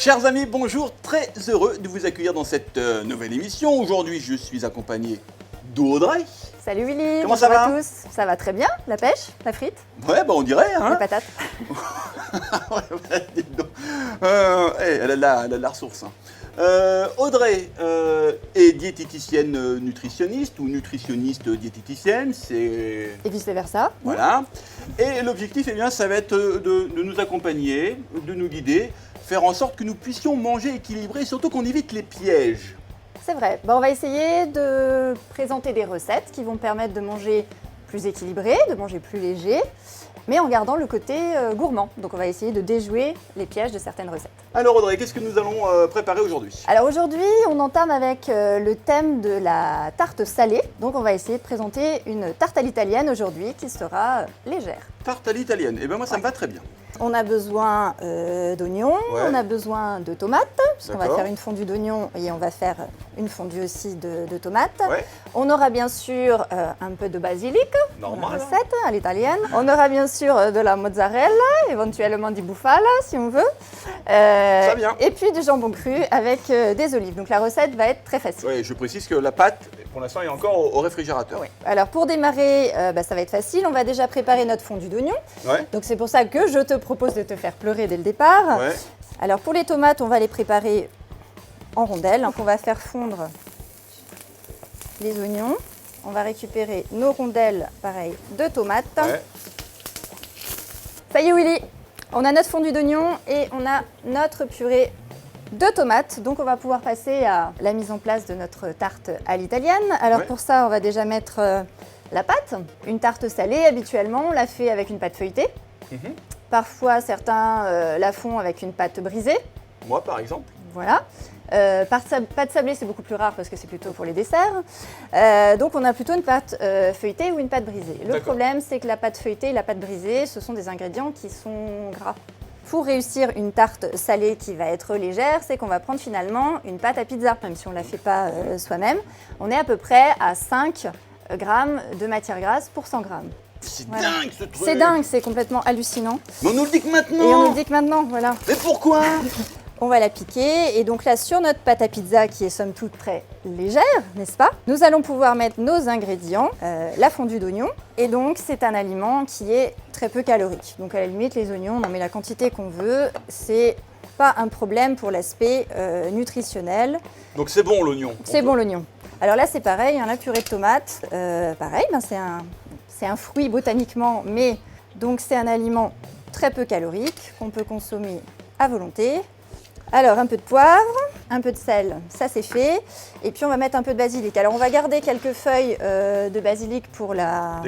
Chers amis, bonjour, très heureux de vous accueillir dans cette nouvelle émission. Aujourd'hui, je suis accompagné d'Audrey. Salut Willy, comment ça va à tous. Ça va très bien, la pêche, la frite, Ouais, bah on dirait, hein. les patates. Ouais, dites donc. Elle a la ressource. Hein. Audrey est diététicienne nutritionniste ou nutritionniste diététicienne, c'est... Et vice versa. Voilà. Et l'objectif, eh bien, ça va être de nous accompagner, de nous guider, faire en sorte que nous puissions manger équilibré et surtout qu'on évite les pièges. C'est vrai. On va essayer de présenter des recettes qui vont permettre de manger plus équilibré, de manger plus léger, mais en gardant le côté gourmand. Donc on va essayer de déjouer les pièges de certaines recettes. Alors Audrey, qu'est-ce que nous allons préparer aujourd'hui? Alors aujourd'hui, on entame avec le thème de la tarte salée. Donc on va essayer de présenter une tarte à l'italienne aujourd'hui qui sera légère. Tarte à l'italienne, eh bien moi ça me va très bien. On a besoin d'oignons, Ouais. on a besoin de tomates, puisqu'on va D'accord. faire une fondue d'oignons et on va faire une fondue aussi de tomates. Ouais. On aura bien sûr un peu de basilic, Normal. la recette à l'italienne. On aura bien sûr de la mozzarella, éventuellement du bufala si on veut. Ça vient. Et puis du jambon cru avec des olives. Donc la recette va être très facile. Oui, je précise que la pâte, pour l'instant, est encore au réfrigérateur. Oui. Alors pour démarrer, ça va être facile. On va déjà préparer notre fondue d'oignons. Ouais. Donc c'est pour ça que je te propose de te faire pleurer dès le départ. Ouais. Alors pour les tomates, on va les préparer en rondelles. Donc on va faire fondre les oignons. On va récupérer nos rondelles, pareil, de tomates. Ouais. Ça y est Willy, on a notre fondue d'oignons et on a notre purée de tomates. Donc on va pouvoir passer à la mise en place de notre tarte à l'italienne. Alors Ouais. pour ça, on va déjà mettre la pâte. Une tarte salée, habituellement, on la fait avec une pâte feuilletée. Mhm. Parfois, certains la font avec une pâte brisée. Moi, par exemple. Voilà. Pâte sablée, c'est beaucoup plus rare parce que c'est plutôt pour les desserts. Donc, on a plutôt une pâte feuilletée ou une pâte brisée. Le D'accord. problème, c'est que la pâte feuilletée et la pâte brisée, ce sont des ingrédients qui sont gras. Pour réussir une tarte salée qui va être légère, c'est qu'on va prendre finalement une pâte à pizza, même si on ne la fait pas soi-même. On est à peu près à 5 grammes de matière grasse pour 100 grammes. C'est Voilà. dingue ce truc. C'est dingue, c'est complètement hallucinant. Mais on nous le dit que maintenant. Et on nous le dit que maintenant, voilà. Mais pourquoi? On va la piquer et donc là sur notre pâte à pizza qui est somme toute très légère, n'est-ce pas? Nous allons pouvoir mettre nos ingrédients, la fondue d'oignons et donc c'est un aliment qui est très peu calorique. Donc à la limite les oignons, on en met la quantité qu'on veut, c'est pas un problème pour l'aspect nutritionnel. Donc c'est bon l'oignon. C'est bon l'oignon. Alors là c'est pareil, hein, la purée de tomates, pareil, ben, c'est un fruit botaniquement, mais donc c'est un aliment très peu calorique qu'on peut consommer à volonté. Alors un peu de poivre, un peu de sel, ça c'est fait. Et puis on va mettre un peu de basilic. Alors on va garder quelques feuilles de basilic pour la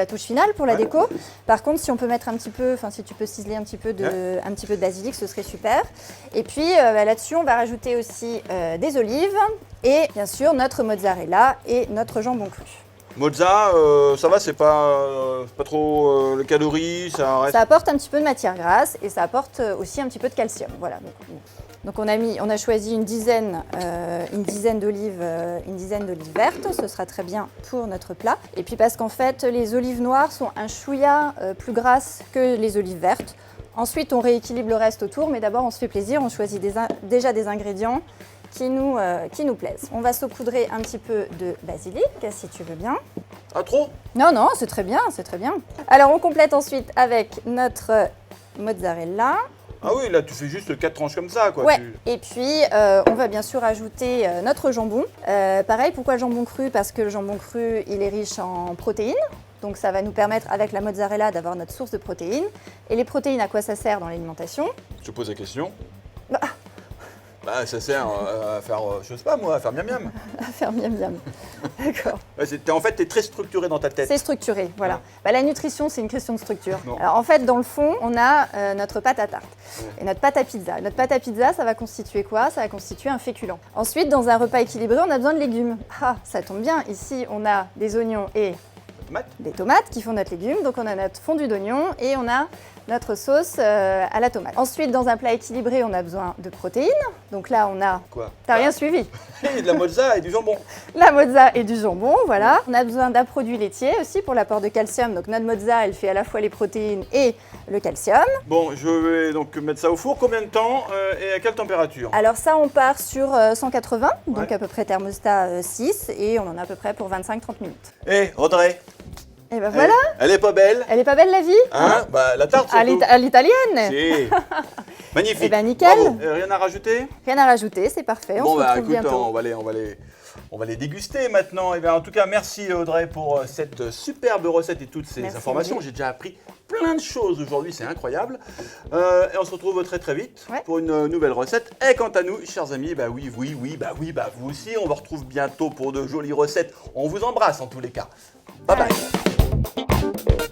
touche finale, pour la Ouais. déco. Par contre si on peut mettre un petit peu, enfin si tu peux ciseler un petit peu de basilic, ce serait super. Et puis là-dessus on va rajouter aussi des olives et bien sûr notre mozzarella et notre jambon cru. Mozza, ça va, c'est pas trop les calories, ça reste. Ça apporte un petit peu de matière grasse et ça apporte aussi un petit peu de calcium. Voilà. Donc on a choisi une dizaine d'olives vertes. Ce sera très bien pour notre plat. Et puis parce qu'en fait les olives noires sont un chouïa plus grasses que les olives vertes. Ensuite on rééquilibre le reste autour, mais d'abord on se fait plaisir. On choisit déjà des ingrédients qui nous plaisent. On va saupoudrer un petit peu de basilic, si tu veux bien. Ah trop? Non, non, c'est très bien, c'est très bien. Alors on complète ensuite avec notre mozzarella. Ah oui, là tu fais juste 4 tranches comme ça quoi. Ouais, et puis on va bien sûr ajouter notre jambon. Pareil, pourquoi le jambon cru? Parce que le jambon cru, il est riche en protéines. Donc ça va nous permettre avec la mozzarella d'avoir notre source de protéines. Et les protéines, à quoi ça sert dans l'alimentation? Je te pose la question. Bah. Bah ça sert à faire, je sais pas moi, à faire miam miam. À faire miam miam. D'accord. Ouais, en fait, tu es très structuré dans ta tête. C'est structuré, voilà. Ouais. Bah, la nutrition, c'est une question de structure. Non. Alors en fait, dans le fond, on a notre pâte à tarte Ouais. et notre pâte à pizza. Notre pâte à pizza, ça va constituer quoi? Ça va constituer un féculent. Ensuite, dans un repas équilibré, on a besoin de légumes. Ah, ça tombe bien. Ici, on a des oignons et Tomate. des tomates qui font notre légume. Donc on a notre fondue d'oignons et on a notre sauce à la tomate. Ensuite, dans un plat équilibré, on a besoin de protéines. Donc là, on a... Quoi? T'as rien suivi? Et de la mozza et du jambon. La mozza et du jambon, voilà. On a besoin d'un produit laitier aussi pour l'apport de calcium. Donc notre mozza, elle fait à la fois les protéines et le calcium. Bon, je vais donc mettre ça au four. Combien de temps et à quelle température? Alors ça, on part sur 180, donc Ouais. à peu près thermostat 6, et on en a à peu près pour 25-30 minutes. Eh, Audrey, Et ben voilà, elle est pas belle? elle est pas belle la vie? Hein? Bah, la tarte À surtout. à l'italienne. Si. Magnifique. Eh ben, nickel. Bravo. Rien à rajouter? Rien à rajouter, c'est parfait, on Bon, se bah retrouve écoute, bientôt. on va les déguster maintenant. Et bien, en tout cas, merci Audrey pour cette superbe recette et toutes ces Merci, informations. Olivier. J'ai déjà appris plein de choses aujourd'hui, c'est incroyable. Et on se retrouve très très vite Ouais. pour une nouvelle recette. Et quant à nous, chers amis, bah oui, vous aussi, on vous retrouve bientôt pour de jolies recettes. On vous embrasse en tous les cas. Bye bye.